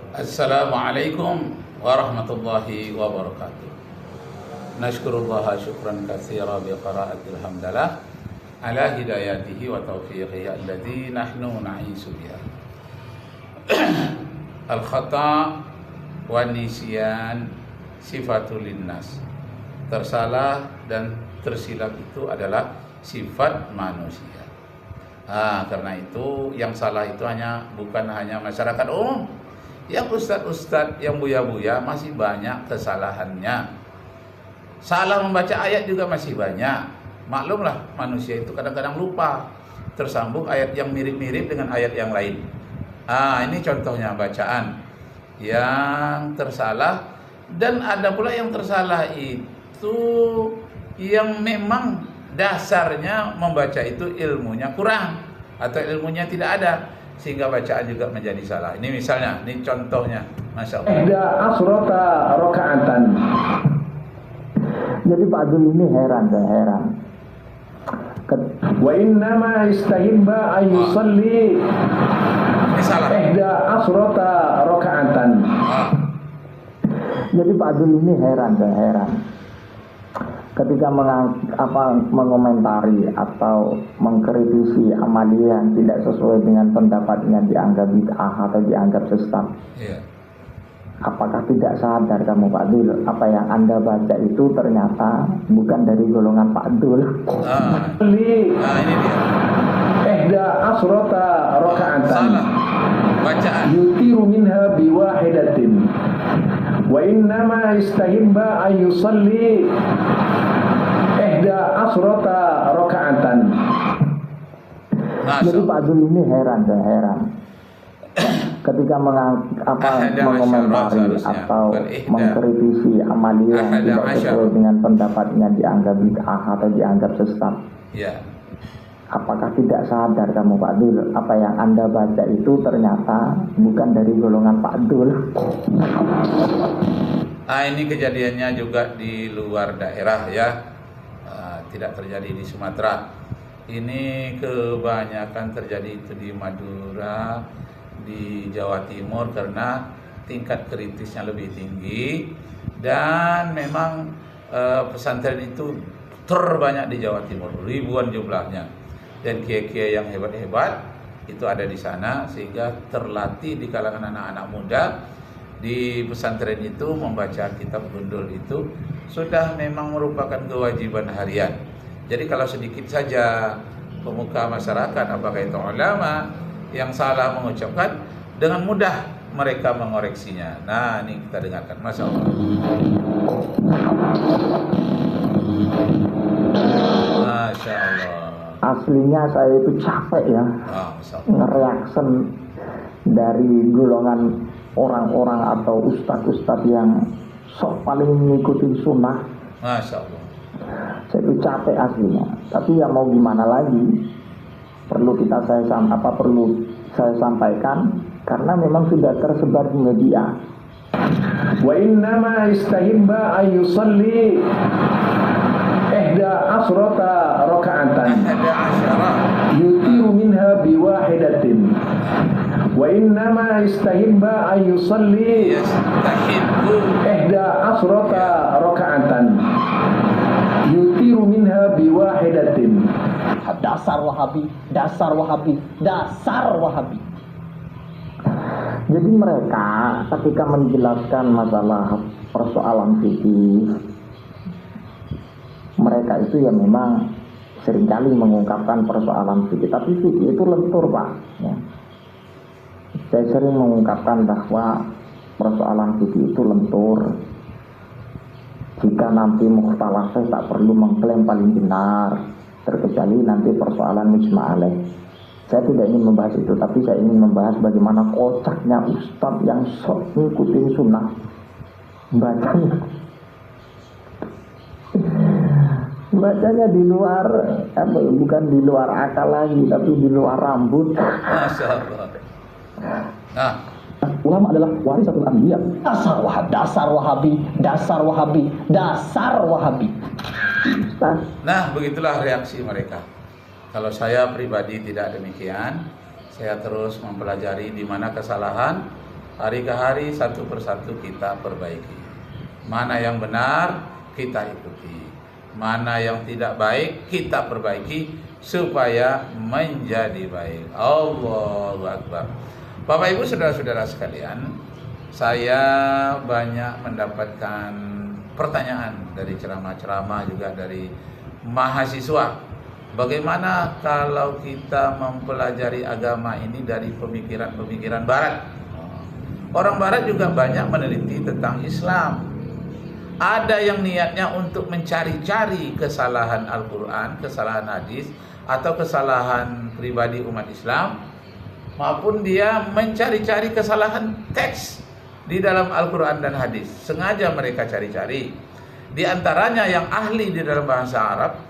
Assalamualaikum warahmatullahi wabarakatuh. Nashkurullaha syukran katsira bi qiraatil hamdalah ala hidayatihi wa taufiqihi alladzi nahnu na'isu biha. Al-khata' wa nisyan sifatul linnas. Tersalah dan tersilap itu adalah sifat manusia. Karena itu yang salah itu bukan hanya masyarakat umum. Yang ustadz-ustadz, yang buya-buya masih banyak kesalahannya. Salah membaca ayat juga masih banyak. Maklumlah manusia itu kadang-kadang lupa tersambung ayat yang mirip-mirip dengan ayat yang lain. Ini contohnya bacaan yang tersalah. Dan ada pula yang tersalah itu yang memang dasarnya membaca itu ilmunya kurang atau ilmunya tidak ada, sehingga bacaan juga menjadi salah. Ini misalnya, ini contohnya, masya Allah. Ihda asrota rakaatan. Jadi Pak Abdul ini heran. Wa innama istahibba ay yusalli. Ini salah. Ihda asrota rakaatan. Jadi Pak Abdul ini heran. Ketika mengomentari atau mengkritisi amalia yang tidak sesuai dengan pendapatnya dianggap bid'ah atau dianggap sesat. Iya. Apakah tidak sadar kamu Pak Dul, apa yang Anda baca itu ternyata bukan dari golongan Pak Dul? Ini dia. Ihda asrota rakaatan. Salah bacaan. Yutiru minha biwahidatin. Wa innama istahibba ay yusalli ihda asrota rakaatan. Jadi Pak Abdul ini heran. Ketika mengomentari atau mengkritisi amalia yang tidak sesuai dengan pendapatnya dianggap bid'ah atau dianggap sesat. Ya. Apakah tidak sadar kamu Pak Dul, apa yang Anda baca itu ternyata bukan dari golongan Pak Dul? Ini kejadiannya juga di luar daerah ya, tidak terjadi di Sumatera. Ini kebanyakan terjadi itu di Madura, di Jawa Timur, karena tingkat kritisnya lebih tinggi. Dan memang pesantren itu terbanyak di Jawa Timur, ribuan jumlahnya. Dan kiai-kiai yang hebat-hebat itu ada di sana, sehingga terlatih di kalangan anak-anak muda di pesantren itu membaca kitab gundul itu sudah memang merupakan kewajiban harian. Jadi kalau sedikit saja pemuka masyarakat, apakah itu ulama, yang salah mengucapkan, dengan mudah mereka mengoreksinya. Nah, ini kita dengarkan, masya Allah. Masya Allah. Aslinya saya itu capek ya, ngereaction dari golongan orang-orang atau ustadz-ustadz yang sok paling mengikuti sunnah. Masya Allah. Saya itu capek aslinya. Tapi ya mau gimana lagi? Perlu saya sampaikan karena memang sudah tersebar di media. Wa innama istahibba ay yusalli ihda asrata rakaatan. Yutiru minha biwahidatin. Wa innama istahibba ay yusalli ihda asrata rakaatan. Yutiru minha biwahidatin. Dasar Wahabi. Jadi mereka ketika menjelaskan masalah persoalan fikih, mereka itu ya memang seringkali mengungkapkan persoalan fikih, tapi fikih itu lentur Pak ya. Saya sering mengungkapkan bahwa persoalan fikih itu lentur. Jika nanti mukhtalaf saya tak perlu mengklaim paling benar, terkecuali nanti persoalan mujma' alaih. Saya tidak ingin membahas itu, tapi saya ingin membahas bagaimana kocaknya ustadz yang sok ngikutin sunnah. Bacanya di luar, bukan di luar akal lagi, tapi di luar rambut. Masya Allah. Nah, ulama adalah warisatul anbiya. Dasar Wahabi. Nah, begitulah reaksi mereka. Kalau saya pribadi tidak demikian. Saya terus mempelajari di mana kesalahan Hari ke hari satu persatu kita perbaiki. Mana yang benar kita ikuti, mana yang tidak baik kita perbaiki supaya menjadi baik. Allahu Akbar. Bapak Ibu saudara-saudara sekalian, saya banyak mendapatkan pertanyaan dari ceramah-ceramah juga dari mahasiswa. Bagaimana kalau kita mempelajari agama ini dari pemikiran-pemikiran barat? Orang barat juga banyak meneliti tentang Islam. Ada yang niatnya untuk mencari-cari kesalahan Al-Quran, kesalahan hadis, atau kesalahan pribadi umat Islam, maupun dia mencari-cari kesalahan teks di dalam Al-Quran dan hadis. Sengaja mereka cari-cari. Di antaranya yang ahli di dalam bahasa Arab,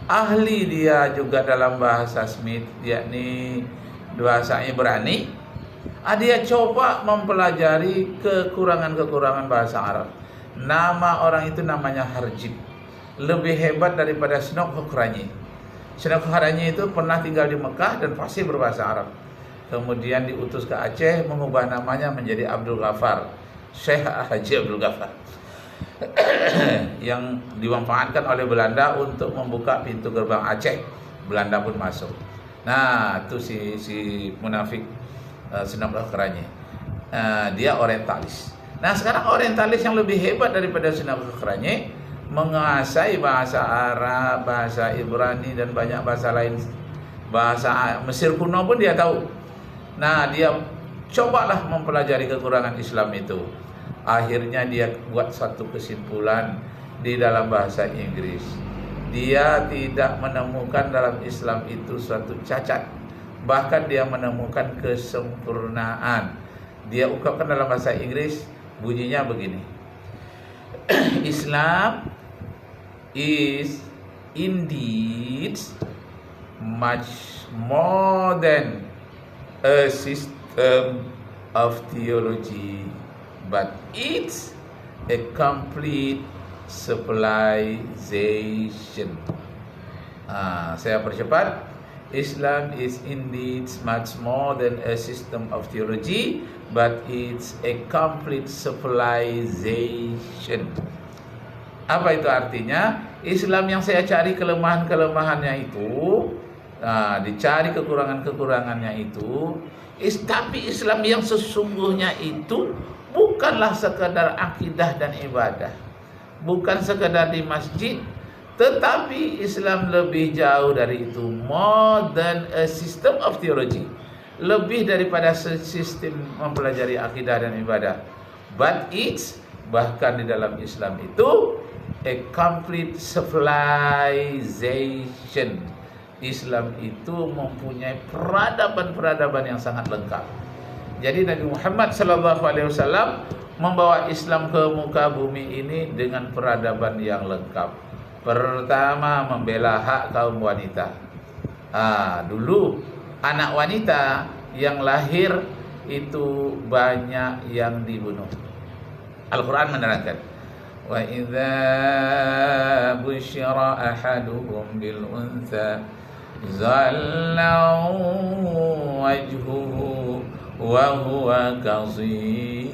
ahli dia juga dalam bahasa Smith, yakni bahasa Ibrani. Dia coba mempelajari kekurangan-kekurangan bahasa Arab. Nama orang itu namanya Harjib. Lebih hebat daripada Snouk Hokranyi. Snouk Hokranyi itu pernah tinggal di Mekah dan fasih berbahasa Arab. Kemudian diutus ke Aceh, mengubah namanya menjadi Abdul Ghaffar, Syekh Haji Abdul Ghaffar, yang dimanfaatkan oleh Belanda untuk membuka pintu gerbang Aceh. Belanda pun masuk. Nah, itu si munafik Snouk Hokranyi. Dia orientalis. Nah, sekarang orientalis yang lebih hebat daripada Snouk Hokranyi menguasai bahasa Arab, bahasa Ibrani, dan banyak bahasa lain. Bahasa Mesir kuno pun dia tahu. Nah, dia cobalah mempelajari kekurangan Islam itu. Akhirnya dia buat satu kesimpulan di dalam bahasa Inggris. Dia tidak menemukan dalam Islam itu suatu cacat. Bahkan dia menemukan kesempurnaan. Dia ungkapkan dalam bahasa Inggris, bunyinya begini. Islam is indeed much more than a system of theology, but it's a complete civilization. Saya percepat. Islam is indeed much more than a system of theology, but it's a complete civilization. Apa itu artinya? Islam yang saya cari kelemahan-kelemahannya itu, dicari kekurangan-kekurangannya itu, tapi Islam yang sesungguhnya itu bukanlah sekadar akidah dan ibadah, bukan sekadar di masjid, tetapi Islam lebih jauh dari itu. More than a system of theology, lebih daripada sistem mempelajari akidah dan ibadah. But it's, bahkan di dalam Islam itu, a complete civilization. Islam itu mempunyai peradaban-peradaban yang sangat lengkap. Jadi Nabi Muhammad SAW membawa Islam ke muka bumi ini dengan peradaban yang lengkap. Pertama, membela hak kaum wanita. Dulu anak wanita yang lahir itu banyak yang dibunuh. Al-Quran menerangkan, wa idza busyira ahaduhum bil untha zalla wajhuhu wa huwa kazim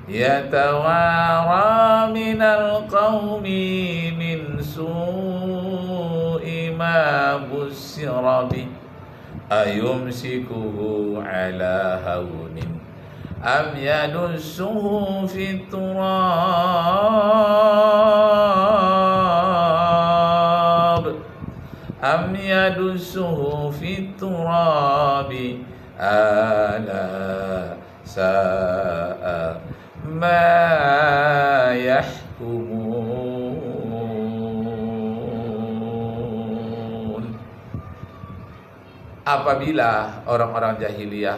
yatawara minal qawmi min su'i ma busyira bih ayumsikuhu ala hawnin am yadussuhu fit turab am yadussuhu fit turabi ala sa'a ma yahkumun. Apabila orang-orang jahiliyah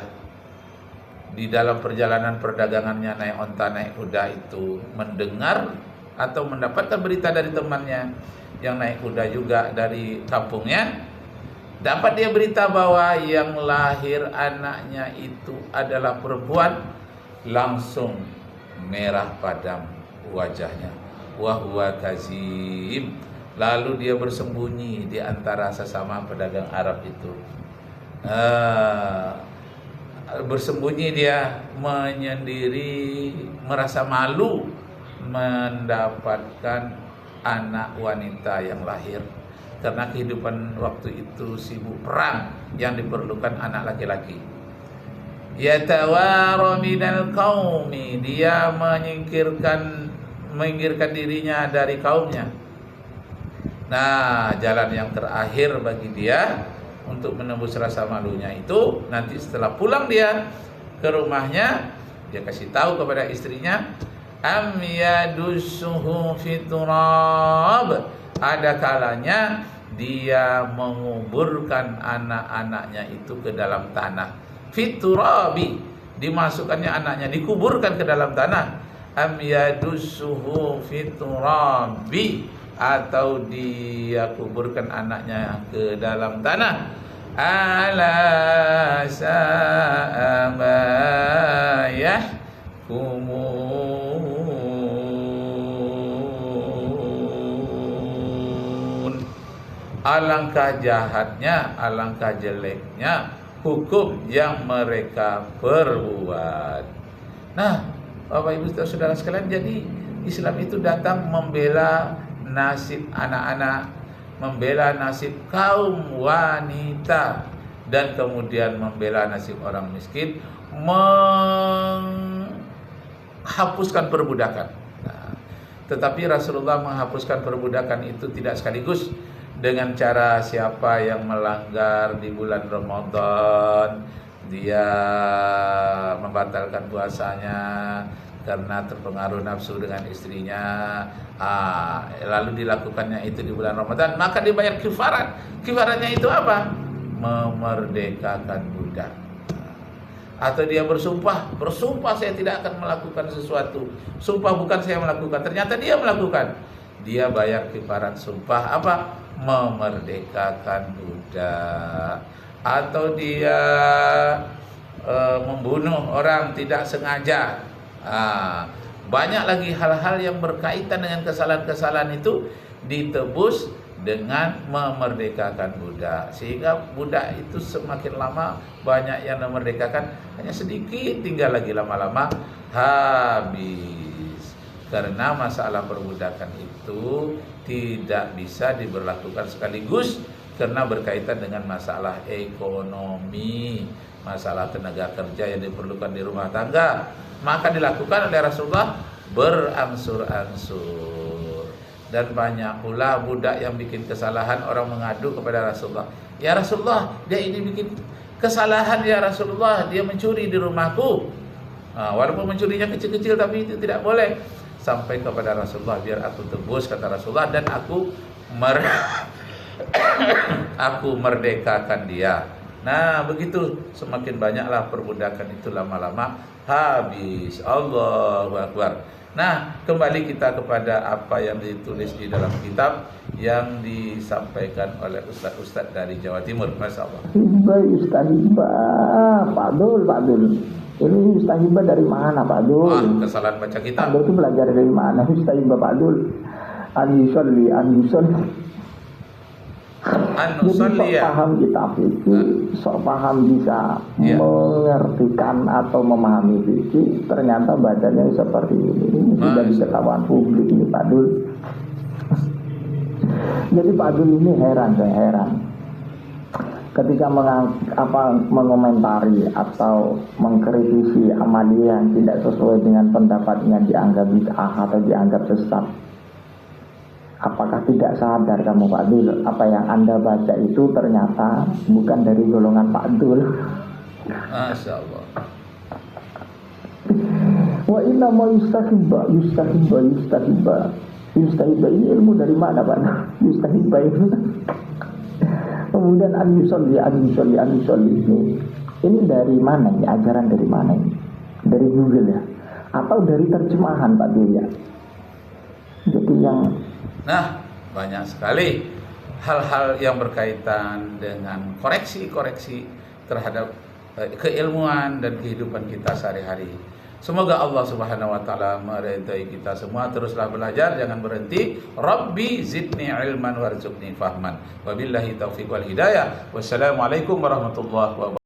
di dalam perjalanan perdagangannya naik onta, naik kuda itu mendengar atau mendapatkan berita dari temannya yang naik kuda juga dari kampungnya, dapat dia berita bahwa yang lahir anaknya itu adalah perempuan, langsung merah padam wajahnya, wa huwa kazim, lalu dia bersembunyi di antara sesama pedagang Arab itu. bersembunyi dia menyendiri, merasa malu mendapatkan anak wanita yang lahir, karena kehidupan waktu itu sibuk perang yang diperlukan anak laki-laki. Yatawara minal qaumi, dia menginggirkan dirinya dari kaumnya. Nah, jalan yang terakhir bagi dia untuk menembus rasa malunya itu nanti setelah pulang dia ke rumahnya, dia kasih tahu kepada istrinya, am yadussuhu fiturab, ada kalanya dia menguburkan anak-anaknya itu ke dalam tanah. Fiturabi, dimasukkannya anaknya, dikuburkan ke dalam tanah. Am yadussuhu fiturabi, atau dia kuburkan anaknya ke dalam tanah. Ala sa'a ma yahkumun. Alangkah jahatnya, alangkah jeleknya hukum yang mereka perbuat. Nah, Bapak Ibu Saudara sekalian, jadi Islam itu datang membela nasib anak-anak, membela nasib kaum wanita, dan kemudian membela nasib orang miskin, menghapuskan perbudakan. Nah, tetapi Rasulullah menghapuskan perbudakan itu tidak sekaligus dengan cara siapa yang melanggar di bulan Ramadan, dia membatalkan puasanya karena terpengaruh nafsu dengan istrinya, lalu dilakukannya itu di bulan Ramadan, maka dibayar kifarat. Kifaratnya itu apa? Memerdekakan budak. Atau dia bersumpah saya tidak akan melakukan sesuatu, sumpah bukan saya melakukan, ternyata dia melakukan, dia bayar kifarat sumpah apa? Memerdekakan budak. Atau dia membunuh orang tidak sengaja. Banyak lagi hal-hal yang berkaitan dengan kesalahan-kesalahan itu ditebus dengan memerdekakan budak, sehingga budak itu semakin lama banyak yang memerdekakan, hanya sedikit tinggal lagi, lama-lama habis. Karena masalah perbudakan itu tidak bisa diberlakukan sekaligus, karena berkaitan dengan masalah ekonomi, masalah tenaga kerja yang diperlukan di rumah tangga. Maka dilakukan oleh Rasulullah berangsur-angsur. Dan banyak pula budak yang bikin kesalahan, orang mengadu kepada Rasulullah, ya Rasulullah, dia ini bikin kesalahan ya Rasulullah, dia mencuri di rumahku. Walaupun mencurinya kecil-kecil, tapi itu tidak boleh. Sampai kepada Rasulullah, biar aku tebus, kata Rasulullah, dan aku merdekakan dia. Nah, begitu, semakin banyaklah perbudakan itu, lama-lama habis. Allahu Akbar. Nah, kembali kita kepada apa yang ditulis di dalam kitab yang disampaikan oleh ustaz-ustaz dari Jawa Timur. Masya Allah. Ustaz Hibah, Pak Dul. Ini Ustaz Hibah dari mana, Pak Dul? Kesalahan baca kitab. Pak Dul itu belajar dari mana? Ustaz Hibah, Pak Dul. An-Yusolli. Jadi sok paham kitab itu, sok paham bisa mengertikan atau memahami fikih, ternyata bacanya seperti ini. Sudah diketahuan publik ini, Pak Dul. Jadi Pak Dul ini heran. Ketika mengomentari atau mengkritisi Ahmadiyah yang tidak sesuai dengan pendapatnya, dianggap bid'ah atau dianggap sesat. Apakah tidak sadar kamu, Pak Dul, apa yang Anda baca itu ternyata bukan dari golongan Pak Dul? Masya Allah. Wa inna ma yustahibba ini ilmu dari mana, Pak? Yustahibba itu. Kemudian an-yusolli ini dari mana ini? Ajaran dari mana ini? Dari Google ya? Atau dari terjemahan, Pak Dul ya? Jadi yang banyak sekali hal-hal yang berkaitan dengan koreksi-koreksi terhadap keilmuan dan kehidupan kita sehari-hari. Semoga Allah Subhanahu wa taala meridai kita semua. Teruslah belajar, jangan berhenti. Rabbi zidni ilman warzuqni fahman. Wabillahi taufiq wal hidayah. Wassalamualaikum warahmatullahi wabarakatuh.